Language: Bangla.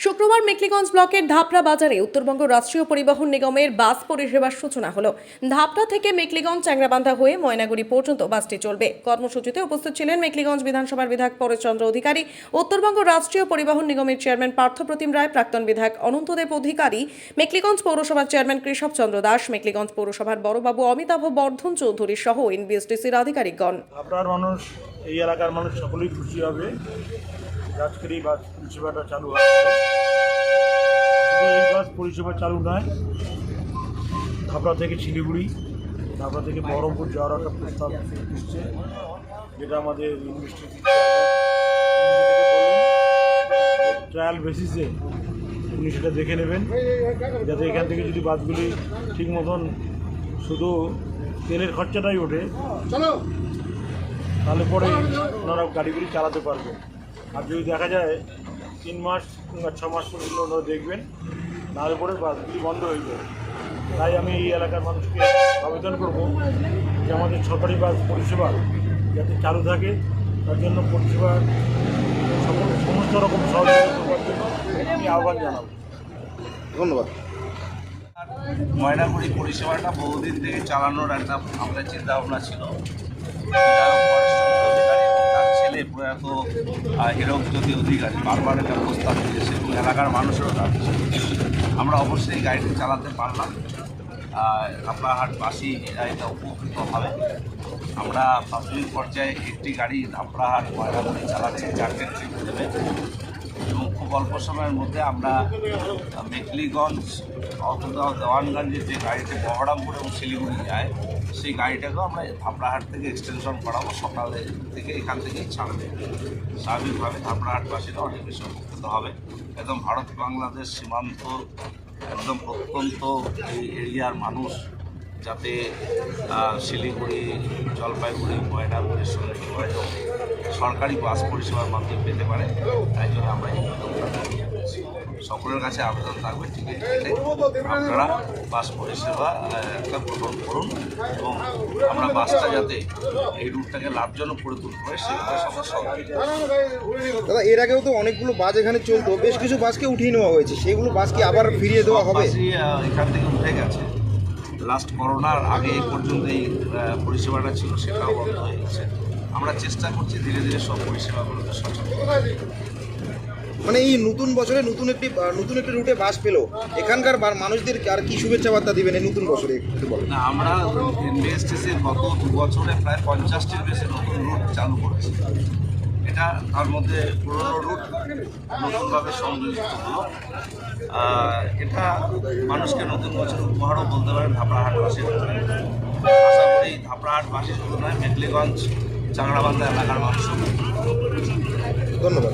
শুক্রবার মেখলিগঞ্জ ব্লকের ধাপড়া বাজারে উত্তরবঙ্গ রাষ্ট্রীয় পরিবহন নিগমের বাস পরিষেবার সূচনা হলো। ধাপড়া থেকে মেখলিগঞ্জ চ্যাংরাবান্ধা হয়ে ময়নাগুড়ি পর্যন্ত বাসটি চলবে। কর্মসূচিতে উপস্থিত ছিলেন মেখলিগঞ্জ বিধানসভার বিধায়ক পরেশচন্দ্র অধিকারী, উত্তরবঙ্গ রাষ্ট্রীয় পরিবহন নিগমের চেয়ারম্যান পার্থপ্রতিম রায়, প্রাক্তন বিধায়ক অনন্তদেব অধিকারী, মেখলিগঞ্জ পৌরসভার চেয়ারম্যান কৃষক চন্দ্র দাস, মেখলিগঞ্জ পৌরসভার বড়বাবু অমিতাভ বর্ধন চৌধুরী সহ এনবিএসটিসির আধিকারিকগণ। আপনার মানুষ, এই এলাকার মানুষ সকলেই খুশি হবে আজকের এই বাস পরিষেবাটা চালু হবে। শুধু এই বাস পরিষেবা চালু নয়, ধাপড়া থেকে শিলিগুড়ি, ধাপড়া থেকে বহরমপুর যাওয়ার একটা প্রস্তাব এসছে, যেটা আমাদের ইউনিভার্সিটি ট্রায়াল বেসিসে উনি সেটা দেখে নেবেন, যাতে এখান থেকে যদি বাসগুলি ঠিক মতন শুধু তেলের খরচাটাই ওঠে তাহলে পরে ওনারা গাড়িগুলি চালাতে পারবেন। আর যদি দেখা যায় 3 মাস কিংবা 6 মাস পর্যন্ত ওনারা দেখবেন, নাহলে পরে বাসগুলি বন্ধ হয়ে যাবে। তাই আমি এই এলাকার মানুষকে আবেদন করব যে আমাদের সরকারি বাস পরিষেবা যাতে চালু থাকে, তার জন্য পরিষেবার সমস্ত রকম সহযোগিতা করার জন্য আমি আহ্বান জানাব। ধন্যবাদ। ময়নাগুড়ি পরিষেবাটা বহুদিন থেকে চালানোর একটা আমাদের চিন্তা ভাবনা ছিল। তার ছেলে প্রয়াত হীরকজ্যোতি অধিকারী বারবার একটা প্রস্তাব দিয়েছে এবং এলাকার মানুষেরও দাবি ছিল। আমরা অবশ্যই গাড়িটি চালাতে পারলাম। ধাপড়াহাটবাসী এটা উপকৃত হবে। আমরা প্রাথমিক পর্যায়ে একটি গাড়ি ধাপড়াহাট ময়নাগুড়ি চালাচ্ছি, 4টে ট্রিপ দেবে এবং খুব অল্প সময়ের মধ্যে আমরা মেখলিগঞ্জ অথবা দেওয়ানগঞ্জের যে গাড়িতে বহরমপুর এবং শিলিগুড়ি যায় সেই গাড়িটাকেও আমরা ধাপড়াহাট থেকে এক্সটেনশন করাবো। সকালে থেকে এখান থেকেই ছাড়বে। স্বাভাবিকভাবে ধাপড়াহাটবাসীরা অনেক বেশি উপকৃত হবে। একদম ভারত বাংলাদেশ সীমান্ত একদম প্রত্যন্ত এই এরিয়ার মানুষ যাতে শিলিগুড়ি, জলপাইগুড়ি, ময়নাগুড়ির সঙ্গে যোগাযোগ সরকারি বাস পরিষেবার মাধ্যমে পেতে পারে, তাই জন্য আমরা এই সকলের কাছে আবেদন থাকবে, ঠিক আছে আপনারা বাস পরিষেবা একটা গ্রহণ করুন এবং আমরা বাসটা যাতে এই রুটটাকে লাভজনক করে তুলতে পারি সেগুলো সবার সহযোগিতা। দাদা, এর আগেও তো অনেকগুলো বাস এখানে চলতো, বেশ কিছু বাসকে উঠিয়ে নেওয়া হয়েছে, সেগুলো বাসকে আবার ফিরিয়ে দেওয়া হবে? এখান থেকে উঠে গেছে। লাস্ট করোনার আগে এই পর্যন্ত এই পরিষেবাটা ছিল, সেটাও বন্ধ হয়ে গেছে। আমরা চেষ্টা করছি ধীরে ধীরে সব পরিষেবাগুলোকে সচেতন। মানে এই নতুন বছরে নতুন একটি রুটে বাস পেলো, এখানকার মানুষদের আর কি শুভেচ্ছা বার্তা দিবেন এই নতুন বছরে একটু বলেন। না, আমরা এনবিএসটিসির গত 2 বছরে প্রায় 50টির বেশি নতুন রুট চালু করেছি। এটা তার মধ্যে পুরনো রুট নতুনভাবে সংযোজিত হলো। এটা মানুষকে নতুন বছর উপহারও বলতে পারেন ধাপড়াহাটবাসীর। আশা করি ধাপড়াহাটবাসী শুধু নয়, মেখলিগঞ্জ, চ্যাংরাবান্ধা এলাকার মানুষও। ধন্যবাদ।